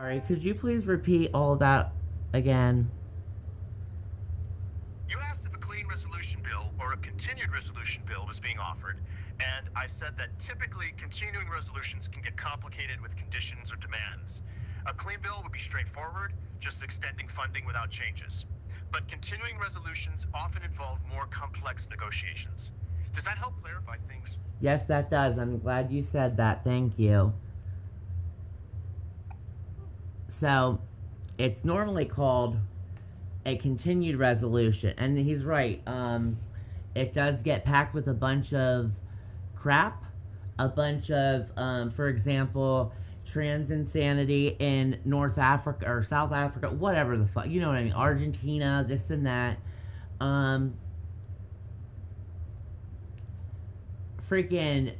Sorry, could you please repeat all that again? You asked if a clean resolution bill or a continued resolution bill was being offered, and I said that typically continuing resolutions can get complicated with conditions or demands. A clean bill would be straightforward, just extending funding without changes. But continuing resolutions often involve more complex negotiations. Does that help clarify things? Yes, that does. I'm glad you said that. Thank you. So, it's normally called a continued resolution. And he's right. It does get packed with a bunch of crap. A bunch of, for example, trans insanity in North Africa or South Africa, whatever the fuck. You know what I mean? Argentina, this and that. Freaking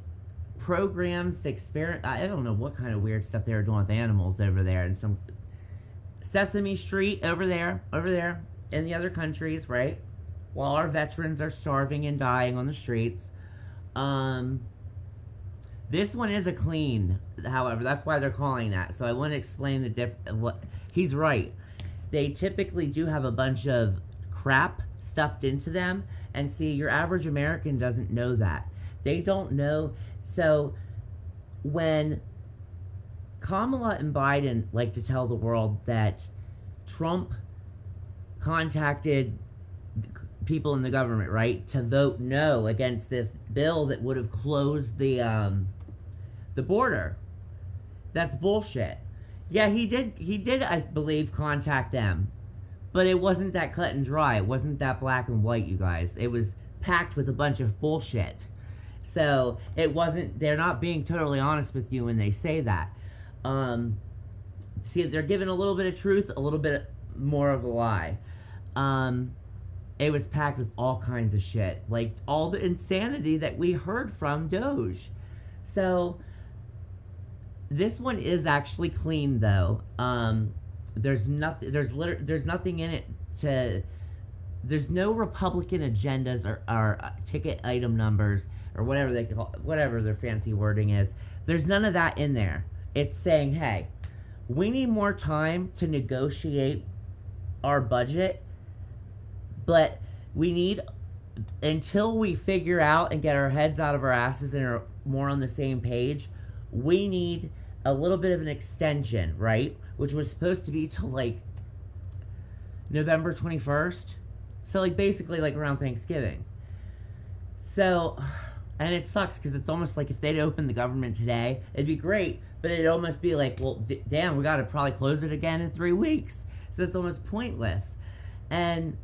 programs, experiment. I don't know what kind of weird stuff they were doing with animals over there, and some Sesame Street over there in the other countries, right? While our veterans are starving and dying on the streets. This one is a clean, however, that's why they're calling that. So I want to explain what he's right. They typically do have a bunch of crap stuffed into them, and see, your average American doesn't know that. They don't know. So when Kamala and Biden like to tell the world that Trump contacted people in the government, right, to vote no against this bill that would have closed the border. That's bullshit. Yeah, he did, I believe, contact them. But it wasn't that cut and dry. It wasn't that black and white, you guys. It was packed with a bunch of bullshit. So, it wasn't, they're not being totally honest with you when they say that. See, they're giving a little bit of truth, a little bit more of a lie. It was packed with all kinds of shit. Like, all the insanity that we heard from Doge. So, this one is actually clean, though. There's nothing in it to... There's no Republican agendas or ticket item numbers or whatever their fancy wording is. There's none of that in there. It's saying, hey, we need more time to negotiate our budget, but we need, until we figure out and get our heads out of our asses and are more on the same page, we need a little bit of an extension, right? Which was supposed to be till like November 21st. So, like, basically, like, around Thanksgiving. So, and it sucks because it's almost like if they'd opened the government today, it'd be great, but it'd almost be like, well, damn, we got to probably close it again in 3 weeks. So it's almost pointless. And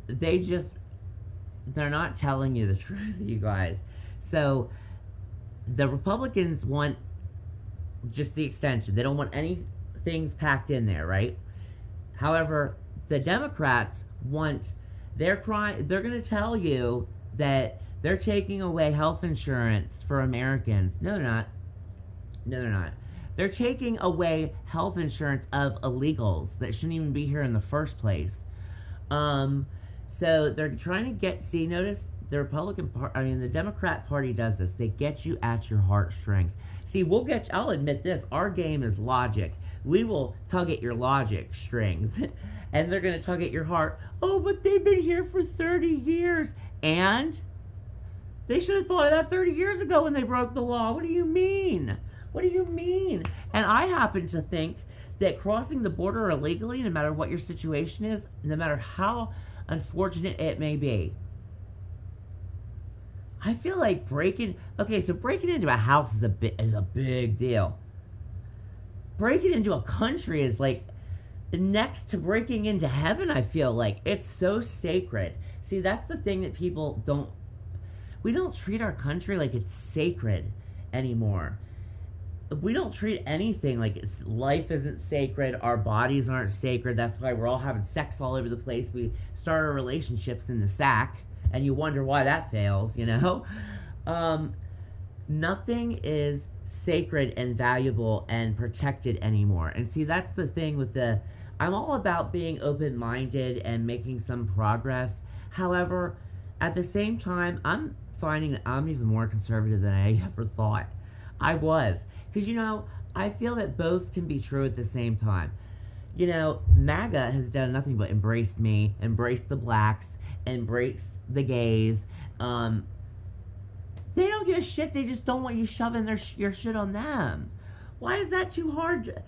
they're not telling you the truth, you guys. So, the Republicans want just the extension. They don't want any things packed in there, right? However, the Democrats they're going to tell you that they're taking away health insurance for Americans. No, they're not. No, they're not. They're taking away health insurance of illegals that shouldn't even be here in the first place. So they're trying to notice the the Democrat Party does this. They get you at your heartstrings. See, I'll admit this, our game is logic. We will tug at your logic strings. And they're going to tug at your heart. Oh, but they've been here for 30 years. And they should have thought of that 30 years ago when they broke the law. What do you mean? What do you mean? And I happen to think that crossing the border illegally, no matter what your situation is, no matter how unfortunate it may be, I feel like breaking into a house is a big deal. Breaking into a country is like next to breaking into heaven, I feel like. It's so sacred. See, that's the thing that we don't treat our country like it's sacred anymore. We don't treat anything like life isn't sacred. Our bodies aren't sacred. That's why we're all having sex all over the place. We start our relationships in the sack, and you wonder why that fails, you know? Nothing is sacred and valuable and protected anymore. And see, that's the thing with I'm all about being open-minded and making some progress. However, at the same time, I'm finding that I'm even more conservative than I ever thought I was. Because, I feel that both can be true at the same time. You know, MAGA has done nothing but embrace me, embrace the blacks, embrace the gays. They don't give a shit. They just don't want you shoving your shit on them. Why is that too hard?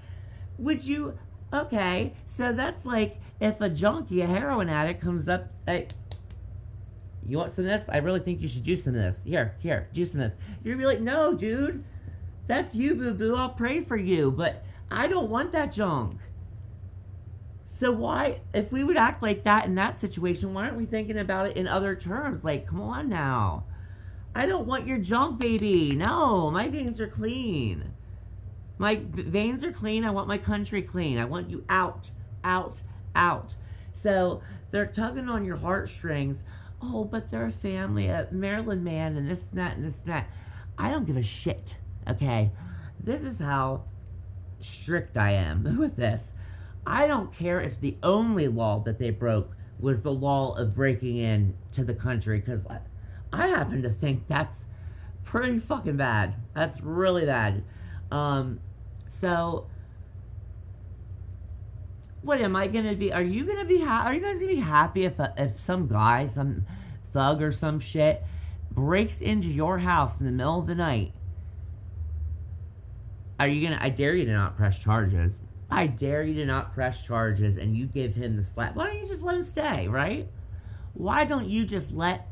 Would you? Okay, so that's like if a junkie, a heroin addict, comes up, hey, you want some of this? I really think you should do some of this. Here, do some of this. You're gonna be like, no, dude, that's you, boo boo. I'll pray for you, but I don't want that junk. So why, if we would act like that in that situation, why aren't we thinking about it in other terms? Like, come on now. I don't want your junk, baby. No, my veins are clean. My veins are clean. I want my country clean. I want you out, out, out. So they're tugging on your heartstrings. Oh, but they're a family, a Maryland man, and this and that and this and that. I don't give a shit, okay? This is how strict I am with this. I don't care if the only law that they broke was the law of breaking in to the country, because I happen to think that's pretty fucking bad. That's really bad. So what am I gonna be? Are you gonna be? Are you guys gonna be happy if some guy, some thug or some shit, breaks into your house in the middle of the night? Are you gonna? I dare you to not press charges. I dare you to not press charges, and you give him the slap. Why don't you just let him stay, right? Why don't you just let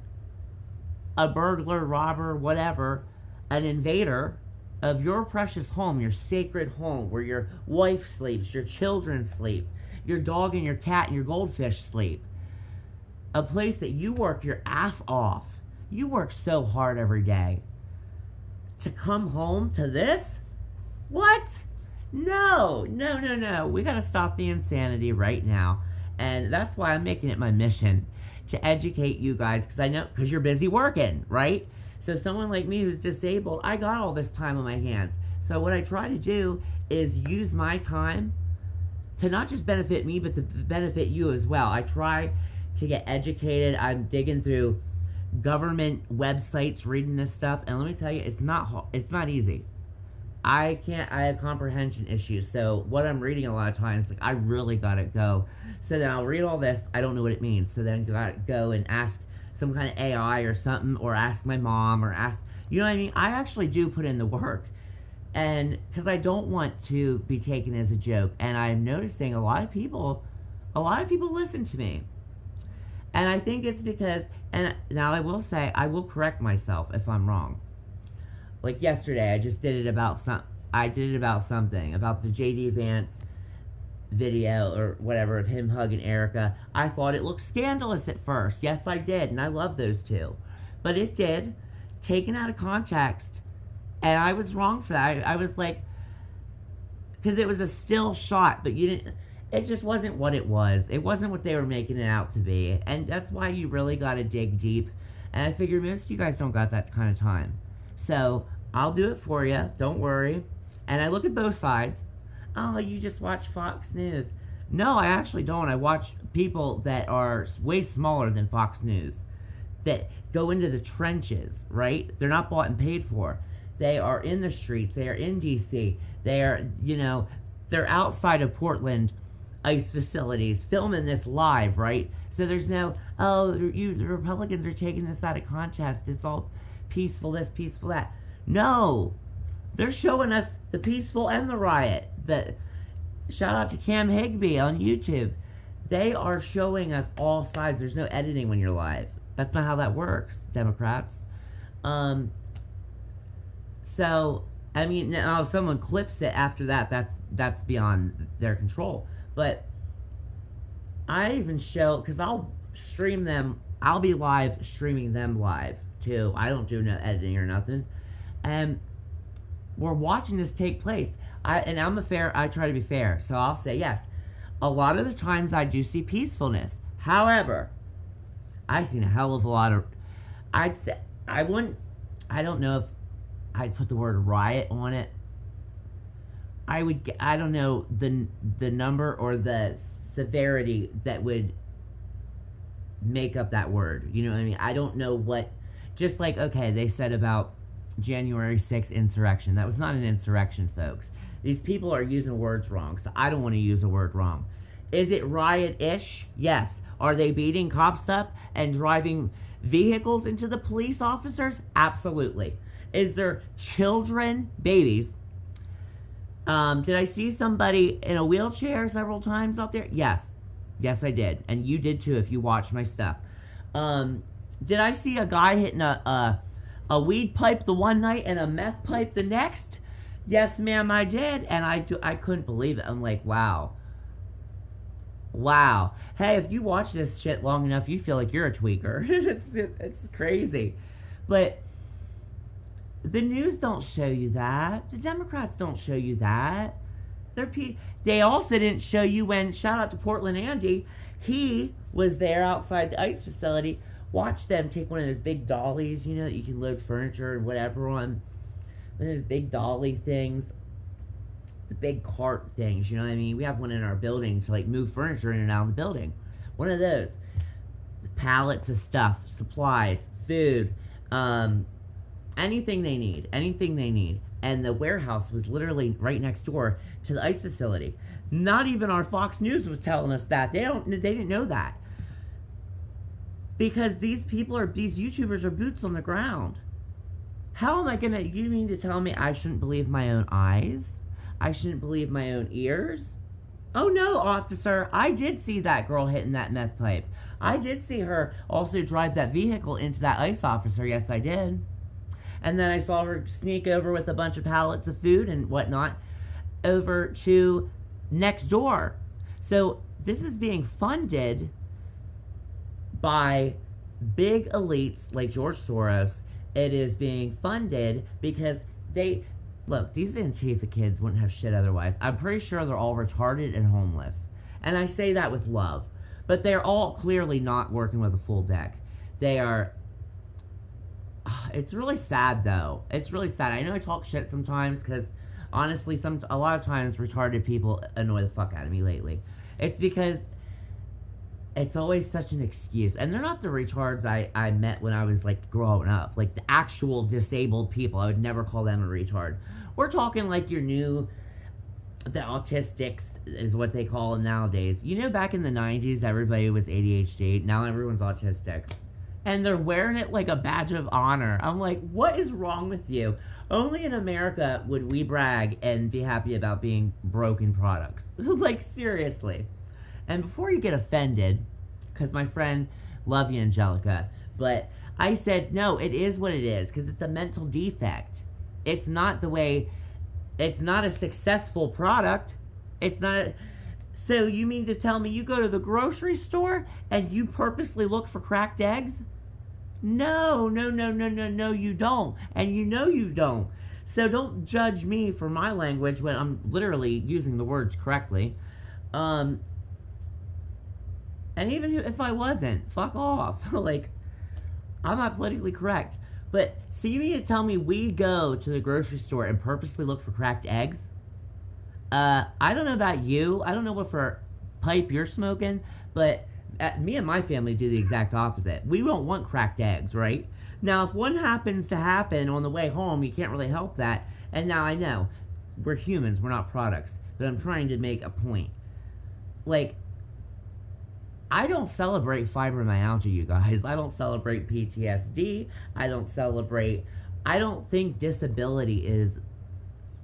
a burglar, robber, whatever, an invader of your precious home, your sacred home, where your wife sleeps, your children sleep, your dog and your cat and your goldfish sleep, a place that you work your ass off, you work so hard every day, to come home to this? What? No, we gotta stop the insanity right now. And that's why I'm making it my mission to educate you guys, because I know, because you're busy working, right? So someone like me who's disabled, I got all this time on my hands. So what I try to do is use my time to not just benefit me, but to benefit you as well. I try to get educated. I'm digging through government websites, reading this stuff, and let me tell you, it's not easy. I have comprehension issues, so what I'm reading a lot of times, like, I really gotta go. So then I'll read all this, I don't know what it means, so then gotta go and ask some kind of AI or something, or ask my mom, or ask, you know what I mean? I actually do put in the work, and, because I don't want to be taken as a joke, and I'm noticing a lot of people listen to me. And I think it's because, and now I will say, I will correct myself if I'm wrong. Like yesterday, I did it about something, about the J.D. Vance video or whatever of him hugging Erica. I thought it looked scandalous at first. Yes, I did, and I love those two. But it did, taken out of context, and I was wrong for that. I was like, because it was a still shot, but it just wasn't what it was. It wasn't what they were making it out to be, and that's why you really got to dig deep. And I figured most of you guys don't got that kind of time. So, I'll do it for you. Don't worry. And I look at both sides. Oh, you just watch Fox News. No, I actually don't. I watch people that are way smaller than Fox News, that go into the trenches, right? They're not bought and paid for. They are in the streets. They are in D.C. They are, they're outside of Portland ICE facilities filming this live, right? So there's no, the Republicans are taking this out of context. It's all peaceful this, peaceful that. No, they're showing us the peaceful and the riot. Shout out to Cam Higbee on YouTube. They are showing us all sides. There's no editing when you're live. That's not how that works, Democrats. So, I mean, now if someone clips it after that, that's beyond their control. But I even show, because I'll stream them, I'll be live streaming them live too. I don't do no editing or nothing. And we're watching this take place. I try to be fair, so I'll say yes. A lot of the times I do see peacefulness. However, I've seen a hell of a lot of, I don't know if I'd put the word riot on it. I don't know the number or the severity that would make up that word. You know what I mean? I don't know what, just like, okay, they said about January 6th insurrection. That was not an insurrection, folks. These people are using words wrong, so I don't want to use a word wrong. Is it riot-ish? Yes. Are they beating cops up and driving vehicles into the police officers? Absolutely. Is there children, babies? Did I see somebody in a wheelchair several times out there? Yes. Yes, I did. And you did too if you watched my stuff. Did I see a guy hitting a weed pipe the one night and a meth pipe the next? Yes, ma'am, I did. And I couldn't believe it. I'm like, wow. Wow. Hey, if you watch this shit long enough, you feel like you're a tweaker. It's crazy. But the news don't show you that. The Democrats don't show you that. They also didn't show you when, shout out to Portland Andy, he was there outside the ICE facility. Watch them take one of those big dollies, you know, that you can load furniture and whatever on. One of those big dolly things. The big cart things, you know what I mean? We have one in our building to like move furniture in and out of the building. One of those. With pallets of stuff, supplies, food, anything they need. Anything they need. And the warehouse was literally right next door to the ICE facility. Not even our Fox News was telling us that. They didn't know that. Because these YouTubers are boots on the ground. How am I gonna, you mean to tell me I shouldn't believe my own eyes? I shouldn't believe my own ears? Oh no, officer, I did see that girl hitting that meth pipe. I did see her also drive that vehicle into that ICE officer, yes I did. And then I saw her sneak over with a bunch of pallets of food and whatnot over to next door. So this is being funded by big elites like George Soros. It is being funded because look, these Antifa kids wouldn't have shit otherwise. I'm pretty sure they're all retarded and homeless. And I say that with love. But they're all clearly not working with a full deck. They are... It's really sad, though. It's really sad. I know I talk shit sometimes because, honestly, a lot of times retarded people annoy the fuck out of me lately. It's because it's always such an excuse. And they're not the retards I met when I was, like, growing up. Like, the actual disabled people. I would never call them a retard. We're talking like your new... The autistics is what they call them nowadays. You know, back in the 90s, everybody was ADHD. Now everyone's autistic. And they're wearing it like a badge of honor. I'm like, what is wrong with you? Only in America would we brag and be happy about being broken products. Like, seriously. And before you get offended, because my friend, love you, Angelica, but I said, no, it is what it is, because it's a mental defect. It's not the way, it's not a successful product. It's not, so you mean to tell me you go to the grocery store and you purposely look for cracked eggs? No, you don't. And you know you don't. So don't judge me for my language when I'm literally using the words correctly. And even if I wasn't, fuck off. Like, I'm not politically correct. But, so you mean to tell me we go to the grocery store and purposely look for cracked eggs? I don't know about you. I don't know what for pipe you're smoking, but me and my family do the exact opposite. We don't want cracked eggs, right? Now, if one happens to happen on the way home, you can't really help that. And now I know, we're humans, we're not products. But I'm trying to make a point. Like, I don't celebrate fibromyalgia, you guys. I don't celebrate PTSD. I don't think disability is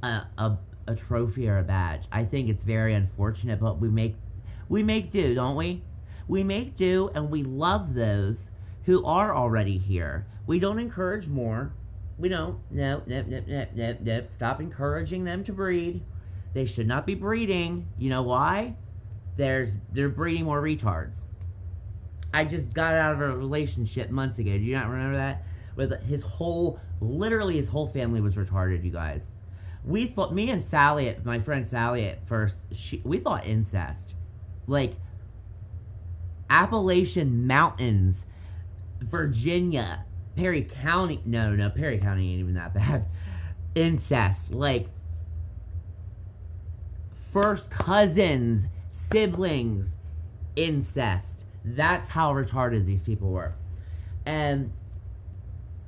a trophy or a badge. I think it's very unfortunate, but we make do, don't we? We make do, and we love those who are already here. We don't encourage more. We don't. No. Stop encouraging them to breed. They should not be breeding. You know why? They're breeding more retards. I just got out of a relationship months ago. Do you not remember that? With literally his whole family was retarded, you guys. We thought, me and Sally, my friend Sally at first, we thought incest. Like, Appalachian Mountains, Virginia, Perry County. No, Perry County ain't even that bad. Incest. Like, first cousins, siblings, incest. That's how retarded these people were. And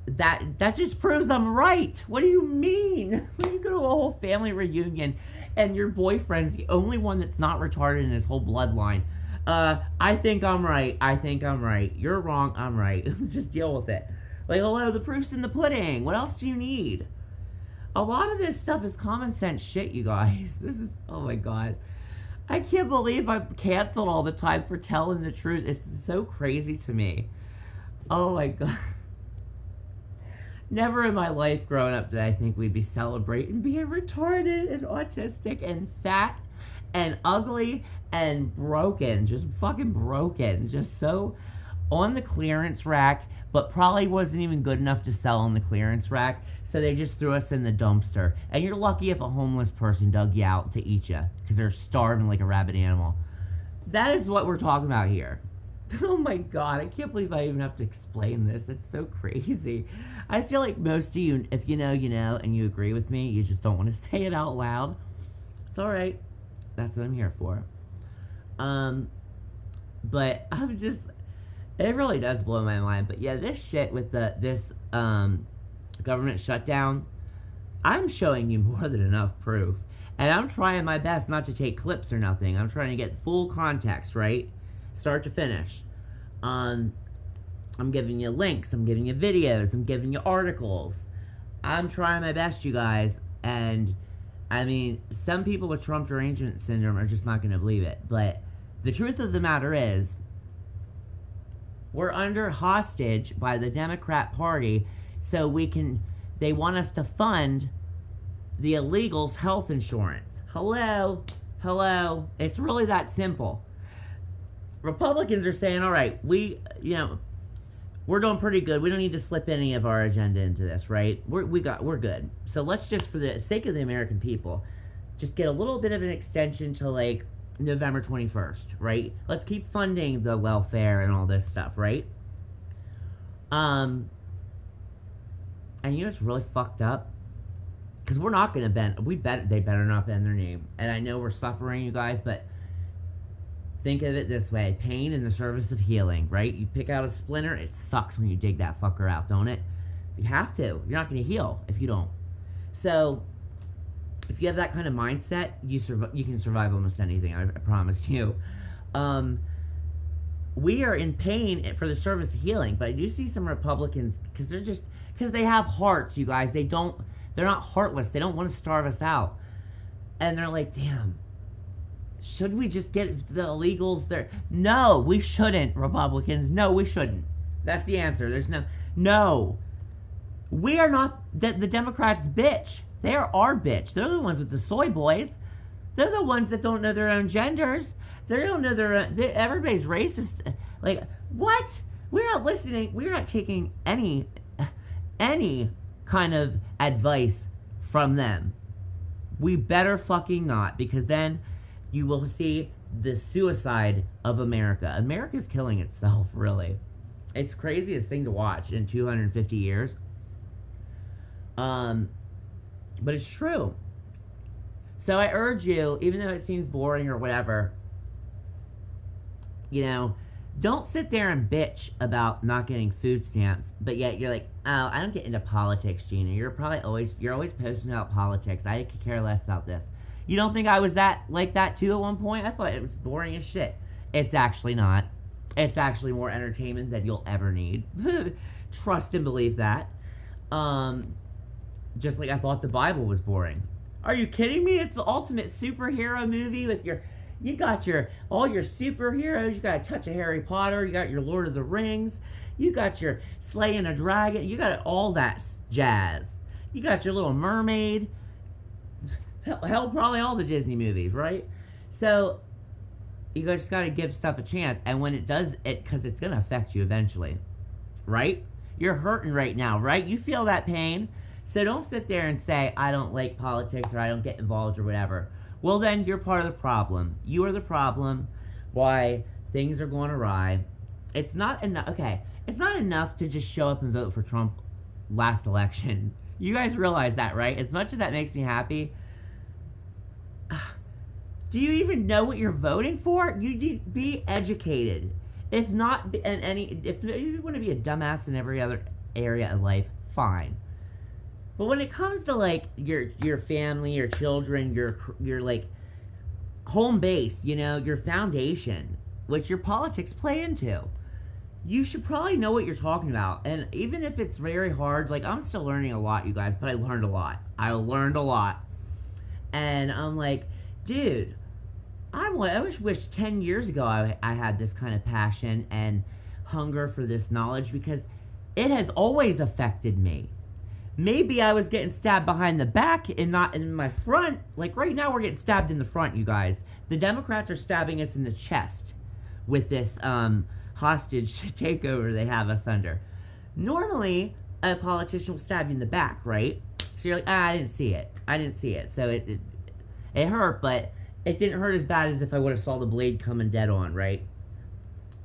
that just proves I'm right. What do you mean? When you go to a whole family reunion and your boyfriend's the only one that's not retarded in his whole bloodline. I think I'm right. I think I'm right. You're wrong. I'm right. Just deal with it. Like, hello, the proof's in the pudding. What else do you need? A lot of this stuff is common sense shit, you guys. This is, oh my god. I can't believe I'm canceled all the time for telling the truth. It's so crazy to me. Oh my god. Never in my life growing up did I think we'd be celebrating being retarded and autistic and fat and ugly and broken. Just fucking broken. Just so on the clearance rack, but probably wasn't even good enough to sell on the clearance rack. So they just threw us in the dumpster. And you're lucky if a homeless person dug you out to eat you, because they're starving like a rabid animal. That is what we're talking about here. Oh my god, I can't believe I even have to explain this. It's so crazy. I feel like most of you, if you know, and you agree with me, you just don't want to say it out loud. It's alright. That's what I'm here for. But I'm just, it really does blow my mind. But yeah, this shit with this government shutdown, I'm showing you more than enough proof. And I'm trying my best not to take clips or nothing. I'm trying to get full context, right? Start to finish. I'm giving you links, I'm giving you videos, I'm giving you articles. I'm trying my best, you guys. And, I mean, some people with Trump derangement syndrome are just not going to believe it. But the truth of the matter is, we're under hostage by the Democrat Party, so they want us to fund the illegals' health insurance. Hello? It's really that simple. Republicans are saying, all right, we're doing pretty good. We don't need to slip any of our agenda into this, right? We're good. So let's just, for the sake of the American people, just get a little bit of an extension to like November 21st, right? Let's keep funding the welfare and all this stuff, right? And you know what's really fucked up? Because we're not going to they better not bend their knee. And I know we're suffering, you guys, but think of it this way. Pain in the service of healing, right? You pick out a splinter, it sucks when you dig that fucker out, don't it? You have to. You're not going to heal if you don't. So, if you have that kind of mindset, you can survive almost anything, I promise you. We are in pain for the service of healing, but I do see some Republicans, because they have hearts, you guys. They're not heartless. They don't want to starve us out. And they're like, damn, should we just get the illegals there? No, we shouldn't, Republicans. No, we shouldn't. That's the answer. There's no. We are not the Democrats' bitch. They are our bitch. They're the ones with the soy boys. They're the ones that don't know their own genders. They don't know everybody's racist. Like, what? We're not listening. We're not taking any kind of advice from them. We better fucking not, because then you will see the suicide of America. America's killing itself, really. It's the craziest thing to watch in 250 years. But it's true. So I urge you, even though it seems boring or whatever, don't sit there and bitch about not getting food stamps, but yet you're like, oh, I don't get into politics, Gina. You're always posting about politics. I could care less about this. You don't think I was like that too at one point? I thought it was boring as shit. It's actually not. It's actually more entertainment than you'll ever need. Trust and believe that. Just like I thought the Bible was boring. Are you kidding me? It's the ultimate superhero movie with you got all your superheroes. You got a touch of Harry Potter. You got your Lord of the Rings. You got your slaying a dragon. You got all that jazz. You got your Little Mermaid. Hell, probably all the Disney movies, right? So you just got to give stuff a chance. And when it does, because it's going to affect you eventually, right? You're hurting right now, right? You feel that pain. So don't sit there and say, I don't like politics or I don't get involved or whatever. Well, then you're part of the problem. You are the problem why things are going awry. It's not enough. Okay, it's not enough to just show up and vote for Trump last election. You guys realize that, right? As much as that makes me happy, do you even know what you're voting for? You need to be educated. If you want to be a dumbass in every other area of life, fine. But when it comes to like your family, your children, your like home base, you know, your foundation, which your politics play into, you should probably know what you're talking about. And even if it's very hard, like I'm still learning a lot, you guys, but I learned a lot. And I'm like, dude, I wish 10 years ago I had this kind of passion and hunger for this knowledge, because it has always affected me. Maybe I was getting stabbed behind the back and not in my front. Like right now we're getting stabbed in the front, you guys. The Democrats are stabbing us in the chest with this hostage takeover they have us under. Normally, a politician will stab you in the back, right? So you're like, I didn't see it. So it hurt, but it didn't hurt as bad as if I would have saw the blade coming dead on, right?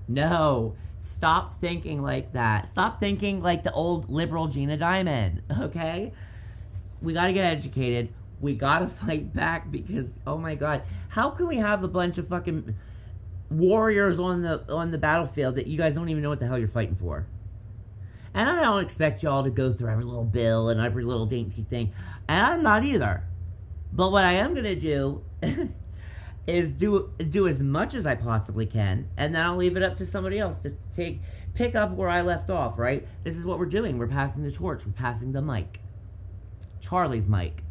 No. Stop thinking like that. Stop thinking like the old liberal Gina Diamond, okay? We gotta get educated. We gotta fight back, because, oh my god, how can we have a bunch of fucking warriors on the battlefield that you guys don't even know what the hell you're fighting for? And I don't expect y'all to go through every little bill and every little dainty thing. And I'm not either. But what I am gonna do is do as much as I possibly can, and then I'll leave it up to somebody else to pick up where I left off, right? This is what we're doing. We're passing the torch. We're passing the mic. Charlie's mic.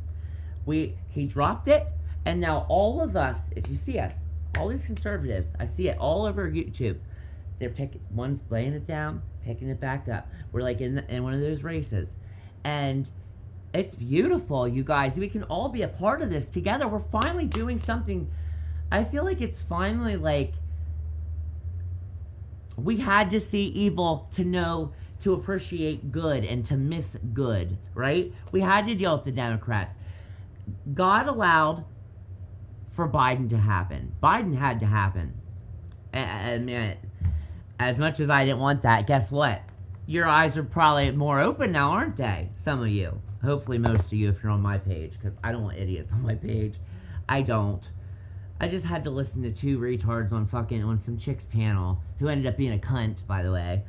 He dropped it, and now all of us, if you see us, all these conservatives, I see it all over YouTube. They're one's laying it down, picking it back up. We're like in one of those races. And it's beautiful, you guys. We can all be a part of this together. We're finally doing something. I feel like it's finally like we had to see evil to know to appreciate good and to miss good, right? We had to deal with the Democrats. God allowed for Biden to happen. Biden had to happen. And as much as I didn't want that, guess what? Your eyes are probably more open now, aren't they? Some of you. Hopefully most of you if you're on my page, because I don't want idiots on my page. I don't. I just had to listen to two retards on some chick's panel, who ended up being a cunt, by the way.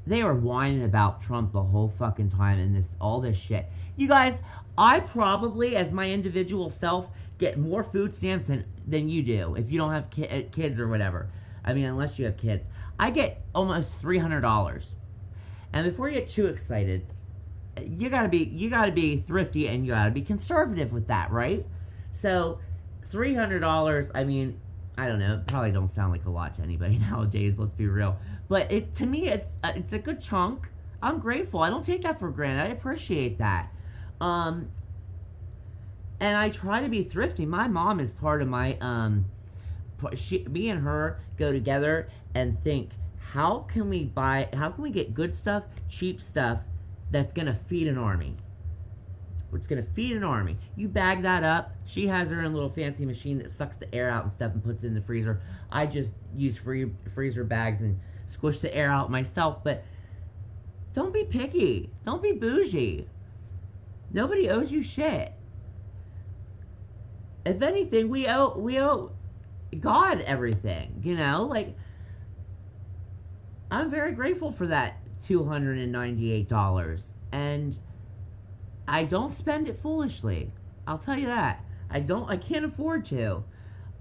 They were whining about Trump the whole fucking time and all this shit. You guys, I probably, as my individual self, get more food stamps than you do if you don't have kids or whatever. I mean, unless you have kids. I get almost $300. And before you get too excited, you gotta be thrifty, and you gotta be conservative with that, right? So $300, I mean, I don't know, it probably don't sound like a lot to anybody nowadays, let's be real. But to me, it's a good chunk. I'm grateful. I don't take that for granted. I appreciate that. And I try to be thrifty. My mom is part of my me and her go together and think, how can we get good stuff, cheap stuff that's gonna feed an army? It's gonna feed an army. You bag that up. She has her own little fancy machine that sucks the air out and stuff and puts it in the freezer. I just use freezer bags and squish the air out myself. But don't be picky. Don't be bougie. Nobody owes you shit. If anything, we owe God everything. You know, like, I'm very grateful for that $298, and I don't spend it foolishly. I'll tell you that. I can't afford to.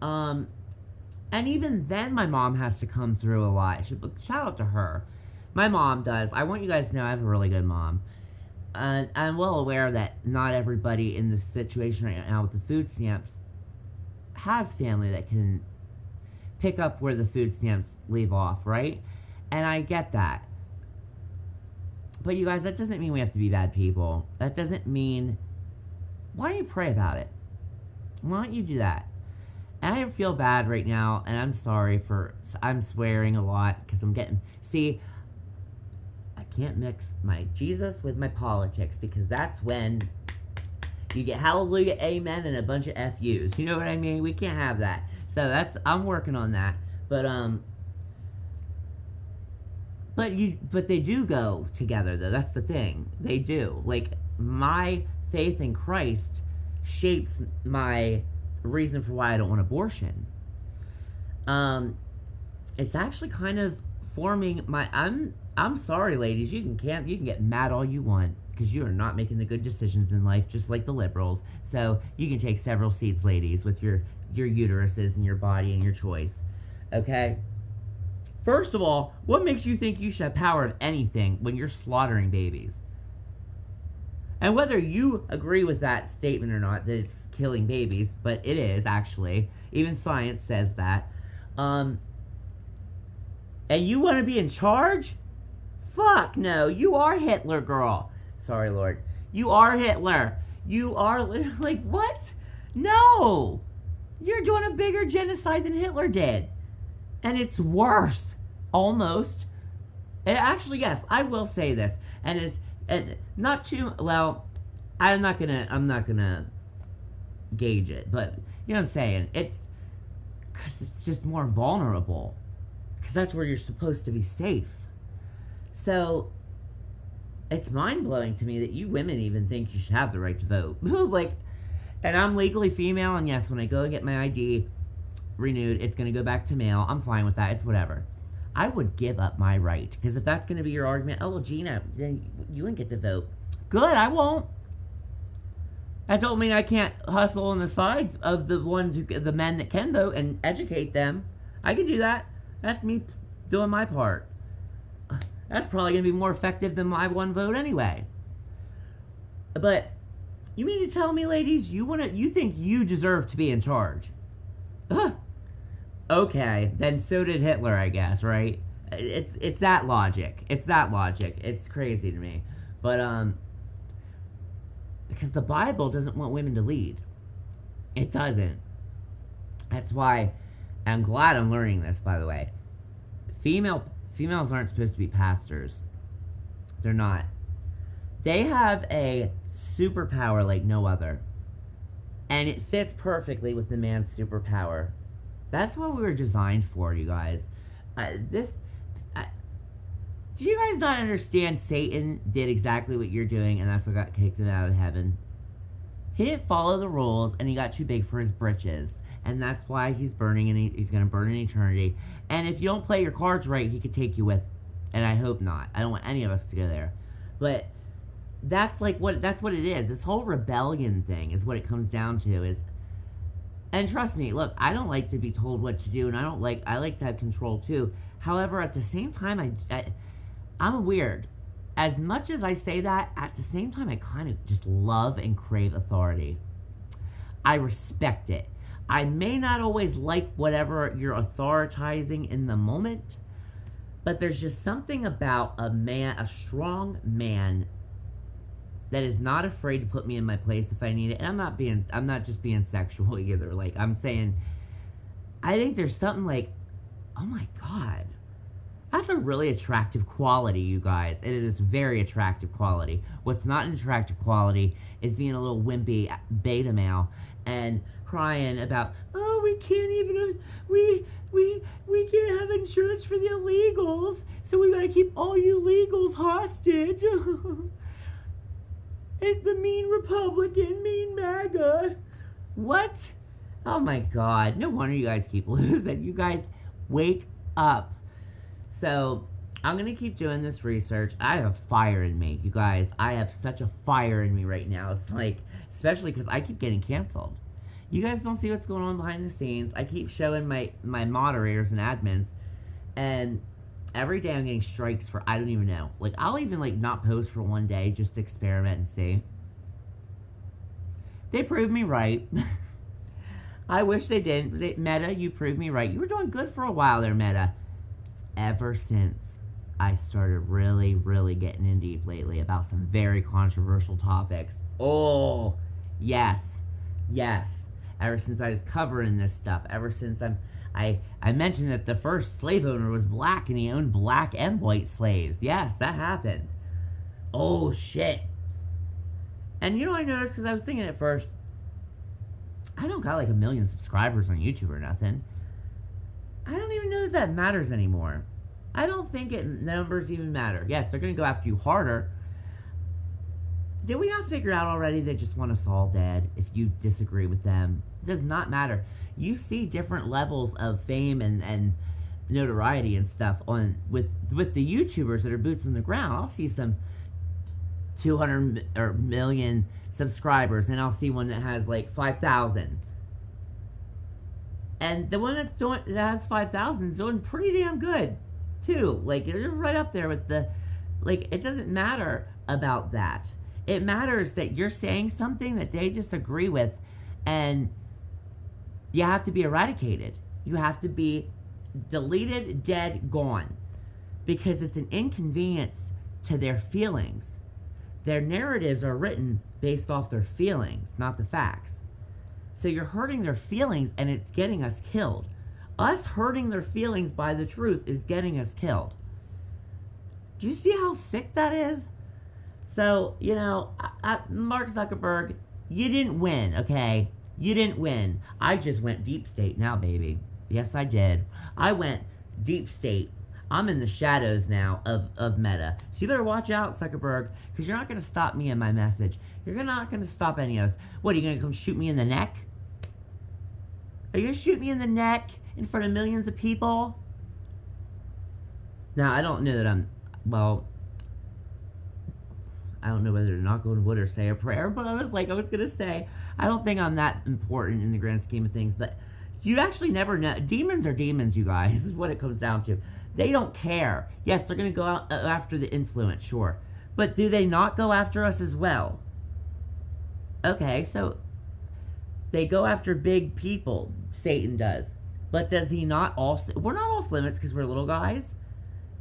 And even then, my mom has to come through a lot. Shout out to her. My mom does. I want you guys to know I have a really good mom. And I'm well aware that not everybody in this situation right now with the food stamps has family that can pick up where the food stamps leave off, right? And I get that. But you guys, that doesn't mean we have to be bad people. That doesn't mean... Why don't you pray about it? Why don't you do that? And I feel bad right now, and I'm sorry for... I'm swearing a lot, because I'm getting... See, I can't mix my Jesus with my politics, because that's when you get hallelujah, amen, and a bunch of FUs. You know what I mean? We can't have that. So I'm working on that. But they do go together, though. That's the thing. They do. Like, my faith in Christ shapes my reason for why I don't want abortion. It's actually kind of forming I'm sorry, ladies. You can get mad all you want because you are not making the good decisions in life, just like the liberals. So you can take several seats, ladies, with your uteruses and your body and your choice. Okay. First of all, what makes you think you should have power of anything when you're slaughtering babies? And whether you agree with that statement or not, that it's killing babies, but it is actually. Even science says that. And you want to be in charge? Fuck no, you are Hitler, girl. Sorry, Lord. You are Hitler. You are like, what? No! You're doing a bigger genocide than Hitler did. And it's worse. Almost. And actually, yes, I will say this. And not too, well, I'm not gonna gauge it, but you know what I'm saying? It's because it's just more vulnerable. Because that's where you're supposed to be safe. So, it's mind-blowing to me that you women even think you should have the right to vote. Like, and I'm legally female, and yes, when I go and get my ID renewed, it's going to go back to male. I'm fine with that. It's whatever. I would give up my right. Because if that's going to be your argument, oh, well, Gina, then you wouldn't get to vote. Good, I won't. That don't mean I can't hustle on the sides of the men that can vote and educate them. I can do that. That's me doing my part. That's probably going to be more effective than my one vote anyway. But you mean to tell me, ladies, you think you deserve to be in charge? Okay, then so did Hitler, I guess, right? It's that logic. It's that logic. It's crazy to me. But because the Bible doesn't want women to lead. It doesn't. That's why I'm glad I'm learning this, by the way. Females aren't supposed to be pastors. They're not. They have a superpower like no other. And it fits perfectly with the man's superpower. That's what we were designed for, you guys. Do you guys not understand Satan did exactly what you're doing, and that's what got kicked him out of heaven? He didn't follow the rules, and he got too big for his britches. And that's why he's burning, and he's going to burn in eternity. And if you don't play your cards right, he could take you with. And I hope not. I don't want any of us to go there. But that's what it is. This whole rebellion thing is what it comes down to. And trust me, look, I don't like to be told what to do, and I like to have control too. However, at the same time, I'm weird. As much as I say that, at the same time, I kind of just love and crave authority. I respect it. I may not always like whatever you're authorizing in the moment, but there's just something about a strong man that is not afraid to put me in my place if I need it. And I'm not just being sexual either. Like, I'm saying, I think there's something like, oh my God, that's a really attractive quality, you guys. It is a very attractive quality. What's not an attractive quality is being a little wimpy beta male and crying about, oh, we can't even, we can't have insurance for the illegals, so we gotta keep all you legals hostage. It's the mean Republican, mean MAGA. What? Oh my God. No wonder you guys keep losing. You guys wake up. So, I'm going to keep doing this research. I have a fire in me, you guys. I have such a fire in me right now. It's like, especially because I keep getting canceled. You guys don't see what's going on behind the scenes. I keep showing my moderators and admins. And every day I'm getting strikes for, I don't even know. Like, I'll even, like, not post for one day just to experiment and see. They proved me right. I wish they didn't. Meta, you proved me right. You were doing good for a while there, Meta. Ever since I started really, really getting in deep lately about some very controversial topics. Oh, yes. Yes. Ever since I was covering this stuff. Ever since I mentioned that the first slave owner was black and he owned black and white slaves. Yes, that happened. Oh, shit. And you know what I noticed? Because I was thinking at first, I don't got like 1 million subscribers on YouTube or nothing. I don't even know that matters anymore. I don't think numbers even matter. Yes, they're going to go after you harder. Did we not figure out already they just want us all dead if you disagree with them? It does not matter. You see different levels of fame and notoriety and stuff on with the YouTubers that are boots on the ground. I'll see some 200 or million subscribers, and I'll see one that has like 5,000. And the one that has 5,000 is doing pretty damn good, too. Like, they're right up there with the... Like, it doesn't matter about that. It matters that you're saying something that they disagree with, and you have to be eradicated. You have to be deleted, dead, gone. Because it's an inconvenience to their feelings. Their narratives are written based off their feelings, not the facts. So you're hurting their feelings, and it's getting us killed. Us hurting their feelings by the truth is getting us killed. Do you see how sick that is? So, you know, Mark Zuckerberg, you didn't win, okay? You didn't win. I just went deep state now, baby. Yes, I did. I went deep state. I'm in the shadows now of Meta. So you better watch out, Zuckerberg, because you're not going to stop me in my message. You're not going to stop any of us. What, are you going to come shoot me in the neck? Are you going to shoot me in the neck in front of millions of people? Now, I don't know that I'm, well, I don't know whether to knock on wood or say a prayer, but I was going to say, I don't think I'm that important in the grand scheme of things, but you actually never know. Demons are demons, you guys, is what it comes down to. They don't care. Yes, they're going to go out after the influence, sure. But do they not go after us as well? Okay, so they go after big people, Satan does. But does he not also... We're not off limits because we're little guys.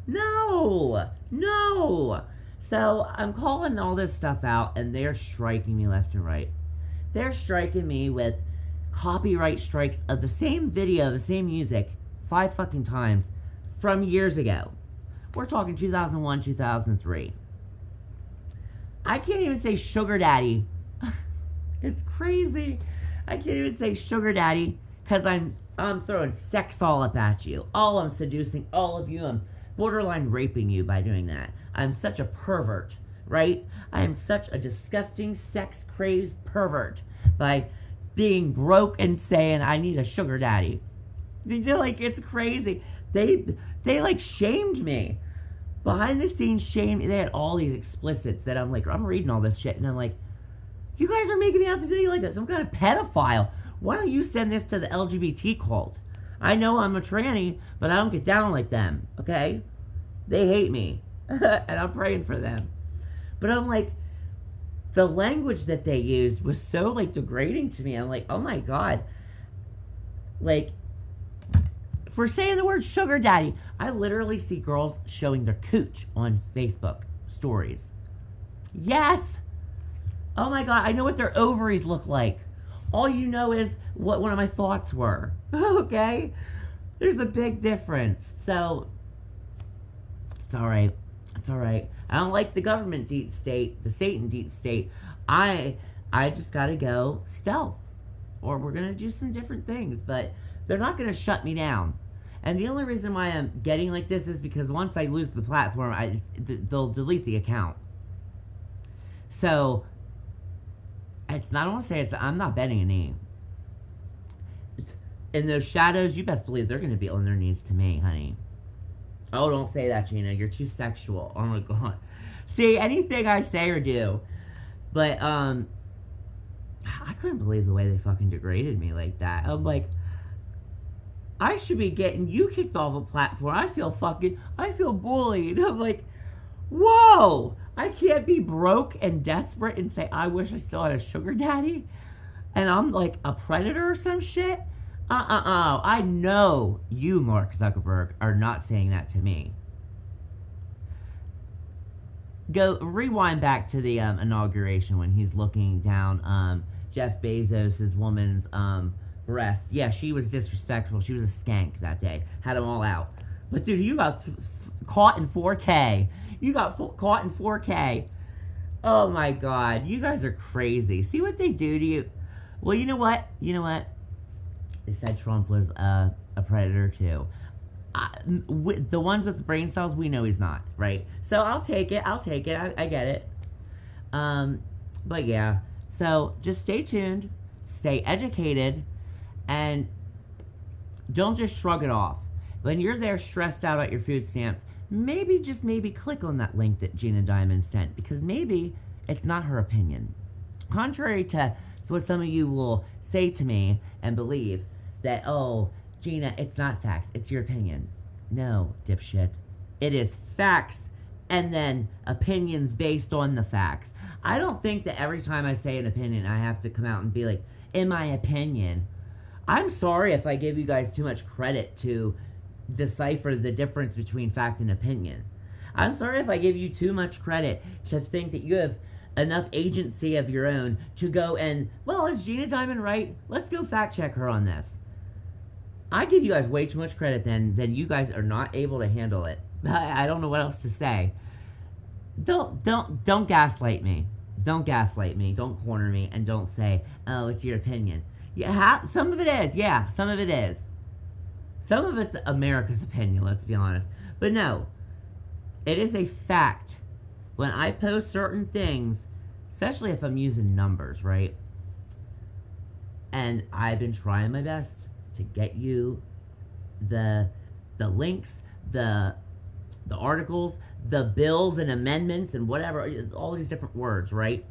No! No! So I'm calling all this stuff out, and they're striking me left and right. They're striking me with copyright strikes of the same video, the same music, 5 fucking times from years ago. We're talking 2001, 2003. I can't even say sugar daddy. It's crazy. I can't even say sugar daddy because I'm throwing sex all up at you. I'm seducing all of you. I'm borderline raping you by doing that. I'm such a pervert, right? I am such a disgusting, sex-crazed pervert by being broke and saying I need a sugar daddy. They're like, it's crazy. They like shamed me. Behind the scenes shamed me. They had all these explicits that I'm reading all this shit and I'm like, you guys are making me out to be like this. Some kind of pedophile. Why don't you send this to the LGBT cult? I know I'm a tranny, but I don't get down like them, okay? They hate me. And I'm praying for them. But I'm like, the language that they used was so, like, degrading to me. I'm like, oh my God. Like, for saying the word sugar daddy, I literally see girls showing their cooch on Facebook stories. Yes! Oh my God, I know what their ovaries look like. All you know is what one of my thoughts were. Okay? There's a big difference. So, it's alright. It's alright. I don't like the government deep state, the Satan deep state. I just gotta go stealth. Or we're gonna do some different things. But they're not gonna shut me down. And the only reason why I'm getting like this is because once I lose the platform, they'll delete the account. So, it's not, I don't want to say it's, I'm not bending a knee. In those shadows, you best believe they're going to be on their knees to me, honey. Oh, don't say that, Gina. You're too sexual. Oh my God. See, anything I say or do. But, I couldn't believe the way they fucking degraded me like that. I'm like, I should be getting you kicked off a platform. I feel bullied. I'm like, whoa. I can't be broke and desperate and say, I wish I still had a sugar daddy. And I'm like a predator or some shit. I know you, Mark Zuckerberg, are not saying that to me. Go rewind back to the inauguration when he's looking down Jeff Bezos' woman's breasts. Yeah, she was disrespectful. She was a skank that day. Had them all out. But dude, you got caught in 4K. You got caught in 4K. Oh my God, you guys are crazy. See what they do to you. Well, you know what? They said Trump was a predator too. The ones with brain cells, we know he's not, right? So I'll take it. I get it. But yeah. So just stay tuned, stay educated, and don't just shrug it off. When you're there stressed out at your food stamps, maybe, just maybe, click on that link that Gina Diamond sent, because maybe it's not her opinion. Contrary to what some of you will say to me and believe, that, oh, Gina, it's not facts, it's your opinion. No, dipshit. It is facts, and then opinions based on the facts. I don't think that every time I say an opinion, I have to come out and be like, in my opinion. I'm sorry if I give you guys too much credit to decipher the difference between fact and opinion. I'm sorry if I give you too much credit to think that you have enough agency of your own to go and, well, is Gina Diamond right? Let's go fact check her on this. I give you guys way too much credit then you guys are not able to handle it. I don't know what else to say. Don't gaslight me. Don't gaslight me. Don't corner me, and don't say, oh, it's your opinion. Yeah, some of it is. Yeah, some of it is. Some of it's America's opinion, let's be honest. But no, it is a fact. When I post certain things, especially if I'm using numbers, right? And I've been trying my best to get you the links, the articles, the bills and amendments and whatever, all these different words, right?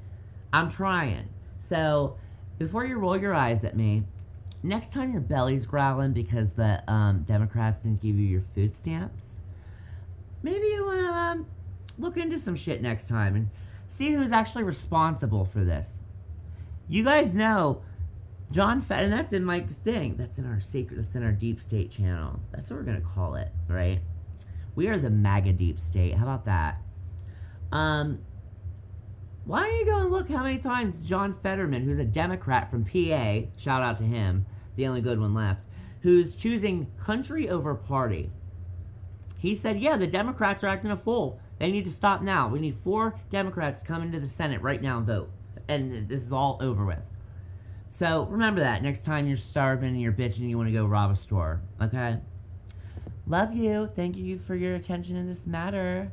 I'm trying. So, before you roll your eyes at me, next time your belly's growling because the Democrats didn't give you your food stamps, maybe you want to look into some shit next time and see who's actually responsible for this. You guys know John and that's in my thing. That's in our secret. That's in our deep state channel. That's what we're gonna call it, right? We are the MAGA deep state. How about that? Why don't you go and look how many times John Fetterman, who's a Democrat from PA, shout out to him, the only good one left, who's choosing country over party. He said, yeah, the Democrats are acting a fool. They need to stop now. We need 4 Democrats to come into the Senate right now and vote. And this is all over with. So remember that next time you're starving and you're bitching and you want to go rob a store. Okay? Love you. Thank you for your attention in this matter.